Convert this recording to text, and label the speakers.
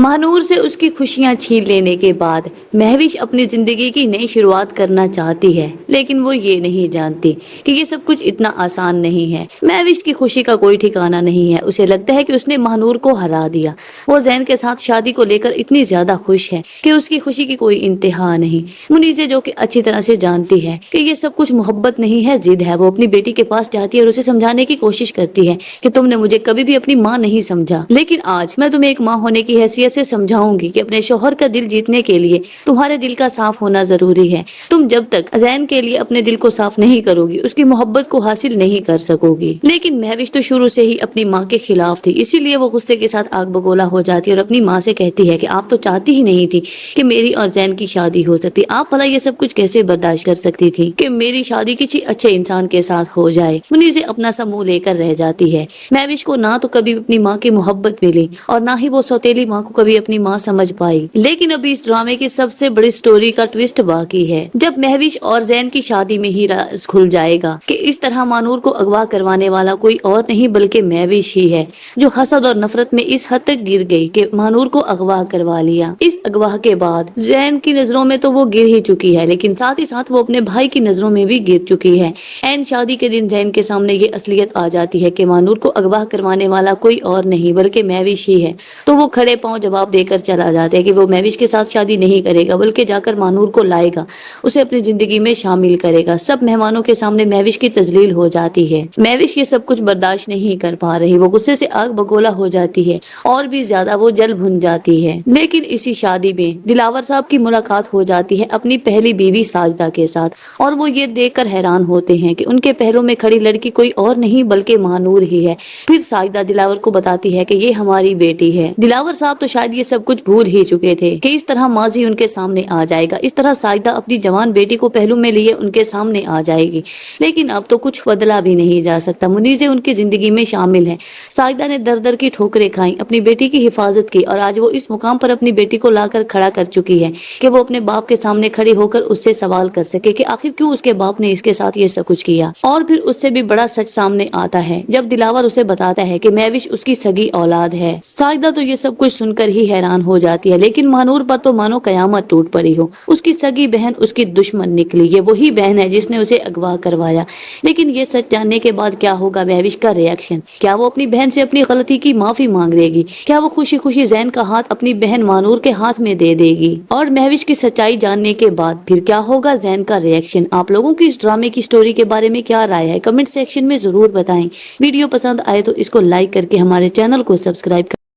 Speaker 1: महानूर से उसकी खुशियां छीन लेने के बाद महविश अपनी जिंदगी की नई शुरुआत करना चाहती है, लेकिन वो ये नहीं जानती कि ये सब कुछ इतना आसान नहीं है। महविश की खुशी का कोई ठिकाना नहीं है। उसे लगता है कि उसने महानूर को हरा दिया। वो जैन के साथ शादी को लेकर इतनी ज्यादा खुश है कि उसकी खुशी की कोई इंतहा नहीं। मुनीज़े जो कि अच्छी तरह से जानती है कि ये सब कुछ मोहब्बत नहीं है, जिद है, वो अपनी बेटी के पास जाती है और उसे समझाने की कोशिश करती है कि तुमने मुझे कभी भी अपनी माँ नहीं समझा, लेकिन आज मैं तुम्हें एक माँ होने की हैसियत से समझाऊंगी कि अपने शौहर का दिल जीतने के लिए तुम्हारे दिल का साफ होना जरूरी है। तुम जब तक जैन के लिए अपने दिल को साफ नहीं करोगी, उसकी मोहब्बत को हासिल नहीं कर सकोगी। लेकिन महविश तो शुरू से ही अपनी माँ के खिलाफ थी, इसीलिए वो गुस्से के साथ आग बगोला हो जाती है और अपनी माँ से कहती है कि आप तो चाहती ही नहीं थी कि मेरी और जैन की शादी हो सकती। आप भला ये सब कुछ कैसे बर्दाश्त कर सकती थी कि मेरी शादी किसी अच्छे इंसान के साथ हो जाए। मुनीज़े अपना सा मुंह लेकर रह जाती है। महविश को ना तो कभी अपनी माँ की मोहब्बत मिली और ना ही वो सौतेली माँ को कभी अपनी माँ समझ पाई। लेकिन अभी इस ड्रामे की सबसे बड़ी स्टोरी का ट्विस्ट बाकी है, जब महविश और जैन की शादी में ही राज खुल जाएगा कि इस तरह मानूर को अगवा करवाने वाला कोई और नहीं बल्कि महविश ही है, जो हसद और नफरत में इस हद तक गिर गई कि मानूर को अगवा करवा लिया। इस अगवा के बाद जैन की नजरों में तो वो गिर ही चुकी है, लेकिन साथ ही साथ वो अपने भाई की नजरों में भी गिर चुकी है। एन शादी के दिन जैन के सामने ये असलियत आ जाती है कि मानूर को अगवा करवाने वाला कोई और नहीं बल्कि महविश ही है। तो वो खड़े पांव जवाब देकर चला जाता है कि वो महविश के साथ शादी नहीं करेगा बल्कि जाकर मानूर को लाएगा, उसे अपनी जिंदगी में शामिल करेगा। सब मेहमानों के सामने महविश की तजलील हो जाती है। महविश ये सब कुछ बर्दाश्त नहीं कर पा रही, वो गुस्से से आग बगोला हो जाती है और भी ज्यादा वो जल भुन जाती है। लेकिन इसी शादी में दिलावर साहब की मुलाकात हो जाती है अपनी पहली बीवी साजदा के साथ, और वो ये देखकर हैरान होते हैं कि उनके पहलों में खड़ी लड़की कोई और नहीं बल्कि महानूर ही है। फिर साजदा दिलावर को बताती है कि ये हमारी बेटी है। दिलावर साहब तो शायद ये सब कुछ भूल ही चुके थे कि इस तरह माजी उनके सामने आ जाएगा, इस तरह साजदा अपनी जवान बेटी को पहलू में लिए उनके सामने आ जाएगी। लेकिन अब तो कुछ बदला भी नहीं जा सकता। मुनीज़े उनकी जिंदगी में शामिल है। साजदा ने दर दर की ठोकरें खाई, अपनी बेटी की हिफाजत की और आज वो इस मुकाम पर अपनी बेटी को लाकर खड़ा कर चुकी है कि वो अपने बाप के सामने खड़ी होकर उससे सवाल कर सके कि आखिर क्यों उसके बाप ने इसके साथ ये सब कुछ किया। और फिर उससे भी बड़ा सच सामने आता है जब दिलावर उसे बताता है कि महविश उसकी सगी औलाद है। साजदा तो ये सब कुछ सुनकर ही हैरान हो जाती है, लेकिन महानूर पर तो मानो कयामत टूट पड़ी हो। उसकी सगी बहन उसकी दुश्मन निकली, ये वही बहन है जिसने उसे अगवा करवाया। लेकिन ये सच जानने के बाद क्या होगा महविश का रिएक्शन? क्या वो अपनी बहन से अपनी गलती की माफी मांग लेगी? क्या वो खुशी खुशी जैन का हाथ अपनी बहन मानूर के हाथ में दे देगी? और महविश की सच्चाई जानने के बाद फिर क्या होगा जैन का रिएक्शन? आप लोगों की इस ड्रामे की स्टोरी के बारे में क्या राय है? कमेंट सेक्शन में जरूर बताएं। वीडियो पसंद आए तो इसको लाइक करके हमारे चैनल को सब्सक्राइब